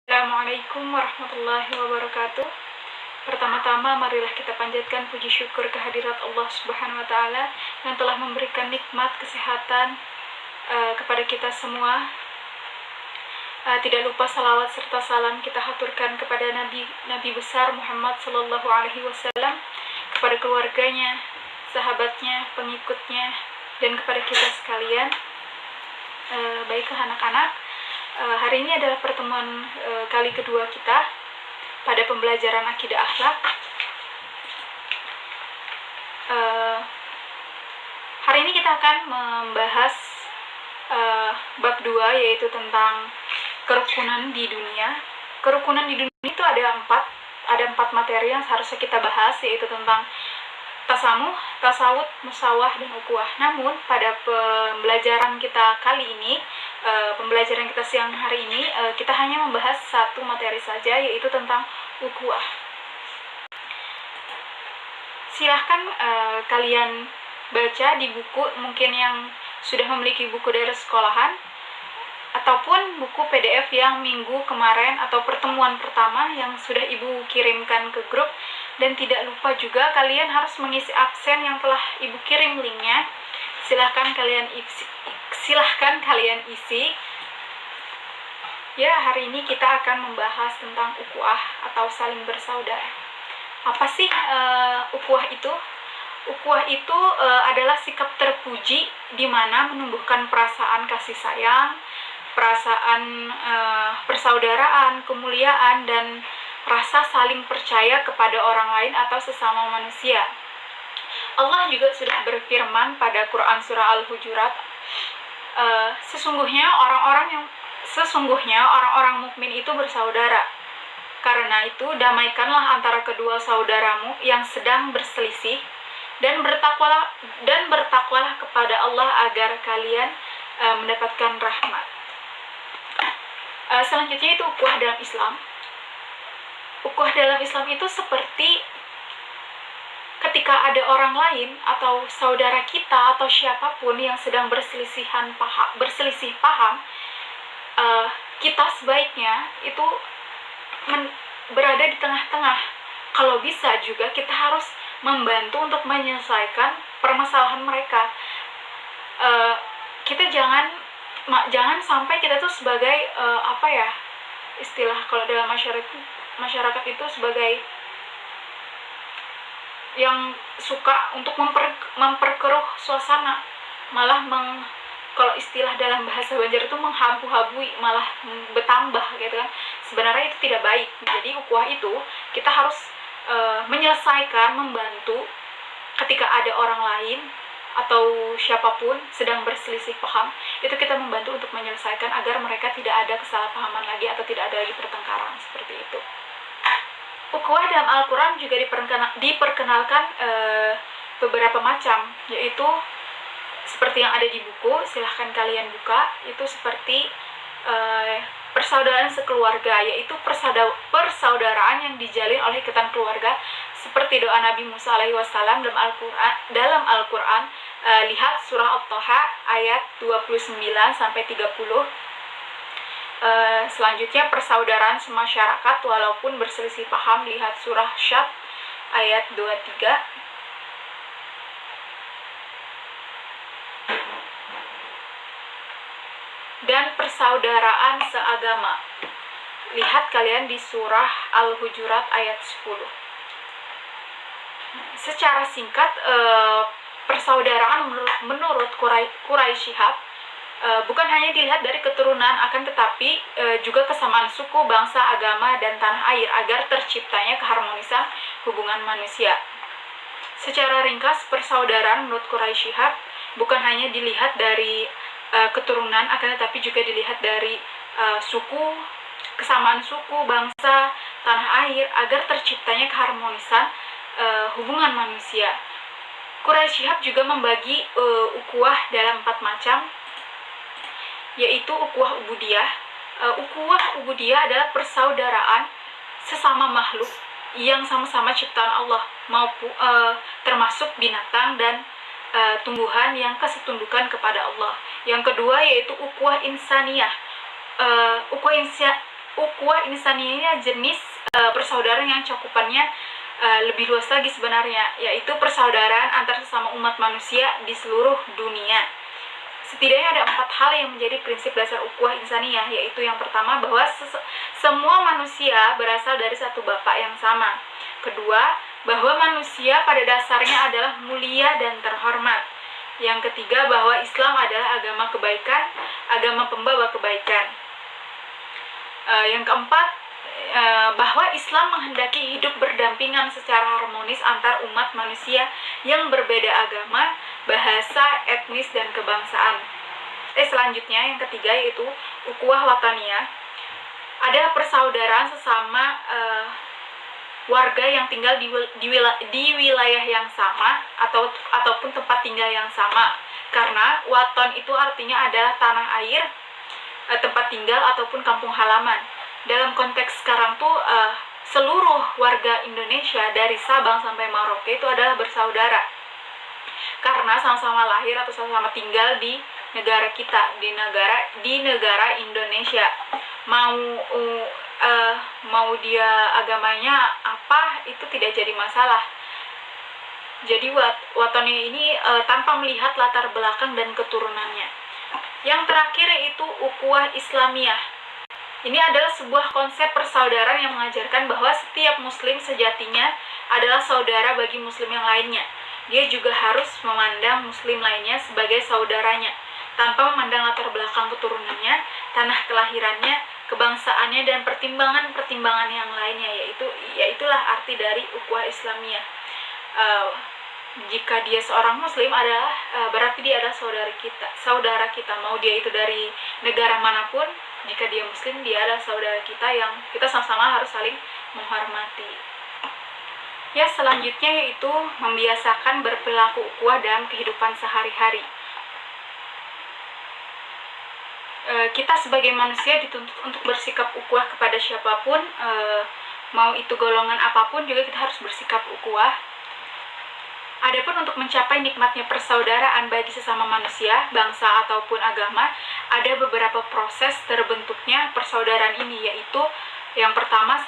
Assalamualaikum warahmatullahi wabarakatuh. Pertama-tama marilah kita panjatkan puji syukur kehadirat Allah Subhanahu wa taala yang telah memberikan nikmat kesehatan kepada kita semua. Tidak lupa salawat serta salam kita haturkan kepada Nabi besar Muhammad sallallahu alaihi wasallam, kepada keluarganya, sahabatnya, pengikutnya, dan kepada kita sekalian. Baiklah anak-anak, hari ini adalah pertemuan kali kedua kita pada pembelajaran akidah akhlak. Hari ini kita akan membahas bab 2, yaitu tentang kerukunan di dunia. Kerukunan di dunia itu ada empat materi yang seharusnya kita bahas, yaitu tentang tasamuh, tasawuf, musawah, dan ukhuwah. Namun pada pembelajaran kita kali ini, pembelajaran kita siang hari ini, kita hanya membahas satu materi saja, yaitu tentang ukhuwah. Silahkan kalian baca di buku, mungkin yang sudah memiliki buku dari sekolahan, ataupun buku PDF yang minggu kemarin atau pertemuan pertama yang sudah ibu kirimkan ke grup. Dan tidak lupa juga kalian harus mengisi absen yang telah ibu kirim linknya. Silahkan kalian isi. Ya, hari ini kita akan membahas tentang ukhuwah atau saling bersaudara. Apa sih ukhuwah itu? Ukhuwah itu adalah sikap terpuji di mana menumbuhkan perasaan kasih sayang, perasaan persaudaraan, kemuliaan, dan rasa saling percaya kepada orang lain atau sesama manusia. Allah juga sudah berfirman pada Quran surah Al-Hujurat, sesungguhnya orang-orang mukmin itu bersaudara. Karena itu damaikanlah antara kedua saudaramu yang sedang berselisih, dan bertakwalah kepada Allah agar kalian mendapatkan rahmat. Selanjutnya itu ukhuwah dalam Islam. Ukhuwah dalam Islam itu seperti ketika ada orang lain atau saudara kita atau siapapun yang sedang berselisih paham, kita sebaiknya itu berada di tengah-tengah. Kalau bisa juga kita harus membantu untuk menyelesaikan permasalahan mereka. Kita jangan sampai kita tuh sebagai istilah kalau dalam masyarakat itu sebagai yang suka untuk memperkeruh suasana, malah kalau istilah dalam bahasa Banjar itu menghabu-habui, malah bertambah gitu kan. Sebenarnya itu tidak baik. Jadi ukhuwah itu kita harus menyelesaikan, membantu ketika ada orang lain atau siapapun sedang berselisih paham, itu kita membantu untuk menyelesaikan agar mereka tidak ada kesalahpahaman lagi atau tidak ada lagi pertengkaran, seperti itu. Ukhuwah dalam Al-Quran juga diperkenalkan beberapa macam, yaitu seperti yang ada di buku, silahkan kalian buka. Itu seperti persaudaraan sekeluarga, yaitu persaudaraan yang dijalin oleh ikatan keluarga, seperti doa Nabi Musa alaihi wasallam dalam Al-Quran. Lihat surah At-Taha ayat 29-30. Selanjutnya persaudaraan semasyarakat walaupun berselisih paham, lihat surah Syad ayat 23. Dan persaudaraan seagama, lihat kalian di surah Al-Hujurat ayat 10. Secara singkat, persaudaraan menurut Quraisy Shihab bukan hanya dilihat dari keturunan, akan tetapi juga kesamaan suku, bangsa, agama, dan tanah air agar terciptanya keharmonisan hubungan manusia. Secara ringkas, persaudaraan menurut Quraisy Shihab bukan hanya dilihat dari keturunan, akan tetapi juga dilihat dari suku, kesamaan suku, bangsa, tanah air agar terciptanya keharmonisan hubungan manusia. Quraisy Shihab juga membagi ukhuwah dalam 4 macam, yaitu ukhuwah ubudiyah. Ukhuwah ubudiyah adalah persaudaraan sesama makhluk yang sama-sama ciptaan Allah, maupun termasuk binatang dan tumbuhan yang kesetundukan kepada Allah. Yang kedua yaitu ukhuwah insaniyah. Ukhuwah ukhuwah insaniyah ini jenis persaudaraan yang cakupannya lebih luas lagi sebenarnya, yaitu persaudaraan antar sesama umat manusia di seluruh dunia. Setidaknya ada 4 hal yang menjadi prinsip dasar ukhuwah insaniyah, yaitu yang pertama bahwa semua manusia berasal dari satu Bapa yang sama. Kedua, bahwa manusia pada dasarnya adalah mulia dan terhormat. Yang ketiga, bahwa Islam adalah agama kebaikan, agama pembawa kebaikan. Yang keempat, bahwa Islam menghendaki hidup berdampingan secara harmonis antar umat manusia yang berbeda agama, bahasa, etnis, dan kebangsaan. Selanjutnya yang ketiga yaitu ukhuwah wataniyah. Ada persaudaraan sesama warga yang tinggal di wilayah yang sama ataupun tempat tinggal yang sama. Karena waton itu artinya adalah tanah air, tempat tinggal ataupun kampung halaman. Dalam konteks sekarang tuh seluruh warga Indonesia dari Sabang sampai Merauke itu adalah bersaudara, karena sama-sama lahir atau sama-sama tinggal di negara kita, di negara Indonesia. Mau dia agamanya apa itu tidak jadi masalah. Jadi watonnya ini tanpa melihat latar belakang dan keturunannya. Yang terakhir yaitu ukhuwah Islamiyah. Ini adalah sebuah konsep persaudaraan yang mengajarkan bahwa setiap muslim sejatinya adalah saudara bagi muslim yang lainnya. Dia juga harus memandang muslim lainnya sebagai saudaranya, tanpa memandang latar belakang keturunannya, tanah kelahirannya, kebangsaannya, dan pertimbangan-pertimbangan yang lainnya. Yaitulah arti dari ukhuwah Islamiyah. Jika dia seorang muslim adalah berarti dia adalah saudara kita, mau dia itu dari negara manapun. Jika dia muslim, dia adalah saudara kita yang kita sama-sama harus saling menghormati. Ya, selanjutnya yaitu membiasakan berperilaku ukhuwah dalam kehidupan sehari-hari. Kita sebagai manusia dituntut untuk bersikap ukhuwah kepada siapapun, mau itu golongan apapun juga kita harus bersikap ukhuwah. Adapun untuk mencapai nikmatnya persaudaraan bagi sesama manusia, bangsa ataupun agama, ada beberapa proses terbentuknya persaudaraan ini, yaitu yang pertama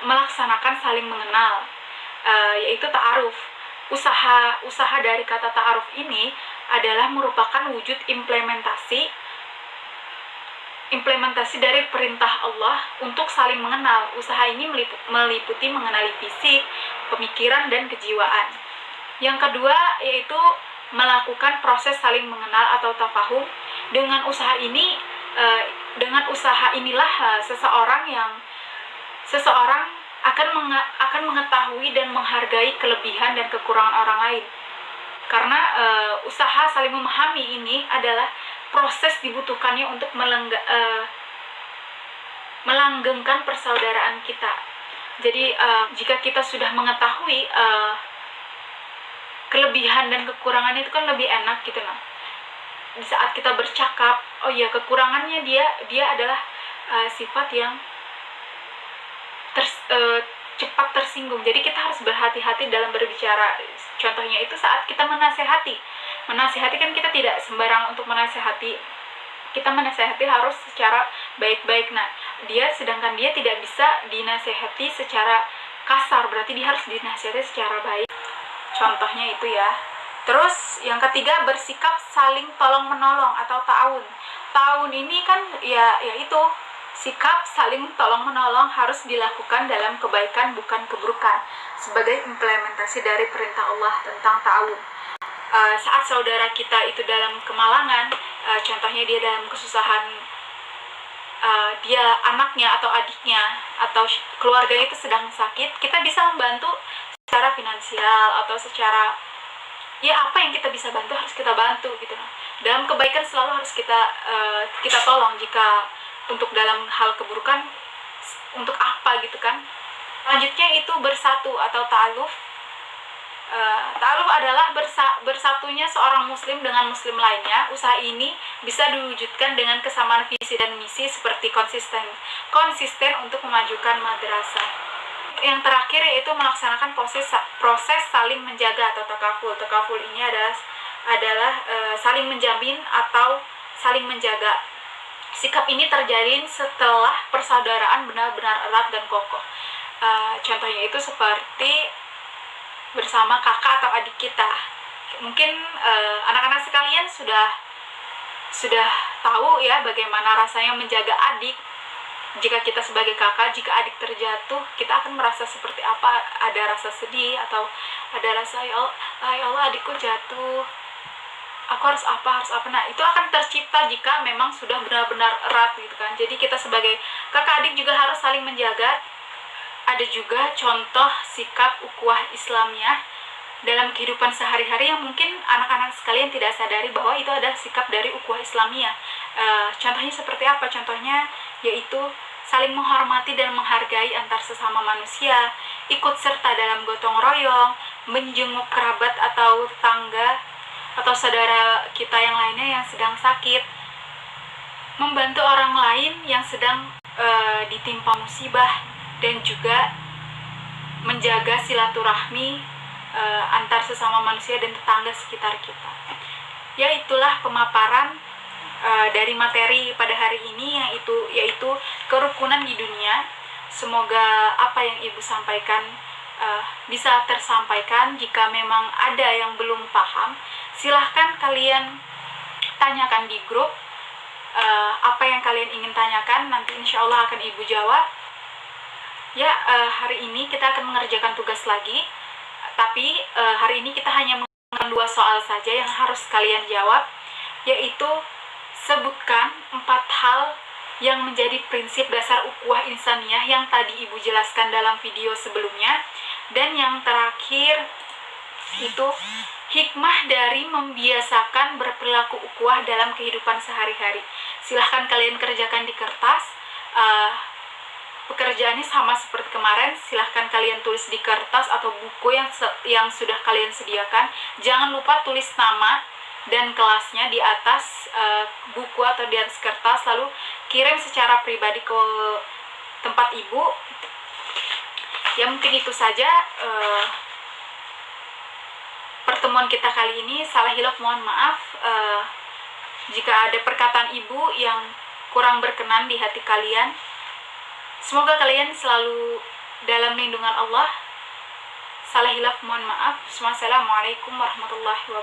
melaksanakan saling mengenal, yaitu ta'aruf. Usaha dari kata ta'aruf ini adalah merupakan wujud implementasi dari perintah Allah untuk saling mengenal. Usaha ini meliputi mengenali fisik, pemikiran, dan kejiwaan. Yang kedua yaitu melakukan proses saling mengenal atau tafahum. Dengan usaha inilah seseorang akan mengetahui dan menghargai kelebihan dan kekurangan orang lain. Karena usaha saling memahami ini adalah proses dibutuhkannya untuk melanggengkan persaudaraan kita. Jadi jika kita sudah mengetahui kelebihan dan kekurangannya itu kan lebih enak gitu loh. Di saat kita bercakap, oh ya kekurangannya dia adalah sifat yang cepat tersinggung. Jadi kita harus berhati-hati dalam berbicara. Contohnya itu saat kita menasehati kan kita tidak sembarang untuk menasehati. Kita menasehati harus secara baik-baik. Nah, sedangkan dia tidak bisa dinasehati secara kasar, berarti dia harus dinasehati secara baik. Contohnya itu ya. Terus yang ketiga, bersikap saling tolong-menolong atau ta'awun. Ta'awun ini kan yaitu sikap saling tolong-menolong harus dilakukan dalam kebaikan bukan keburukan, sebagai implementasi dari perintah Allah tentang ta'awun. Saat saudara kita itu dalam kemalangan, contohnya dia dalam kesusahan, dia anaknya atau adiknya atau keluarga itu sedang sakit, kita bisa membantu secara finansial atau secara apa yang kita bisa bantu harus kita bantu gitu. Dalam kebaikan selalu harus kita tolong. Jika untuk dalam hal keburukan, untuk apa gitu kan. Selanjutnya itu bersatu atau ta'aluf. Ta'aluf adalah bersatunya seorang muslim dengan muslim lainnya. Usaha ini bisa diwujudkan dengan kesamaan visi dan misi seperti konsisten untuk memajukan madrasah. Yang terakhir yaitu melaksanakan proses saling menjaga atau takaful. Takaful ini adalah saling menjamin atau saling menjaga. sikap ini terjalin setelah persaudaraan benar-benar erat dan kokoh. Contohnya itu seperti bersama kakak atau adik kita. Mungkin anak-anak sekalian sudah tahu ya bagaimana rasanya menjaga adik. Jika kita sebagai kakak, jika adik terjatuh, kita akan merasa seperti apa? Ada rasa sedih atau ada rasa ya Allah adikku jatuh, aku harus apa. Nah, itu akan tercipta jika memang sudah benar-benar erat gitu kan. Jadi kita sebagai kakak adik juga harus saling menjaga. Ada juga contoh sikap ukhuwah Islamiyah dalam kehidupan sehari-hari yang mungkin anak-anak sekalian tidak sadari bahwa itu adalah sikap dari ukhuwah Islamiyah. Contohnya seperti apa? Contohnya yaitu saling menghormati dan menghargai antar sesama manusia, ikut serta dalam gotong royong, menjenguk kerabat atau tetangga atau saudara kita yang lainnya yang sedang sakit, membantu orang lain yang sedang ditimpa musibah, dan juga menjaga silaturahmi antar sesama manusia dan tetangga sekitar kita. Ya, itulah pemaparan dari materi pada hari ini yaitu kerukunan di dunia. Semoga apa yang Ibu sampaikan bisa tersampaikan. Jika memang ada yang belum paham, silahkan kalian tanyakan di grup apa yang kalian ingin tanyakan, nanti insya Allah akan Ibu jawab. Ya, hari ini kita akan mengerjakan tugas lagi, tapi hari ini kita hanya mengerjakan 2 soal saja yang harus kalian jawab, yaitu sebutkan 4 hal yang menjadi prinsip dasar ukhuwah insaniyah yang tadi Ibu jelaskan dalam video sebelumnya. Dan yang terakhir itu hikmah dari membiasakan berperilaku ukhuwah dalam kehidupan sehari-hari. Silahkan kalian kerjakan di kertas. Pekerjaannya sama seperti kemarin, silahkan kalian tulis di kertas atau buku yang sudah kalian sediakan. Jangan lupa tulis nama dan kelasnya di atas buku atau di atas kertas, lalu kirim secara pribadi ke tempat Ibu. Ya, mungkin itu saja pertemuan kita kali ini. Salah hilaf mohon maaf jika ada perkataan Ibu yang kurang berkenan di hati kalian. Semoga kalian selalu dalam lindungan Allah. Salah hilaf mohon maaf. Wassalamualaikum warahmatullahi wabarakatuh.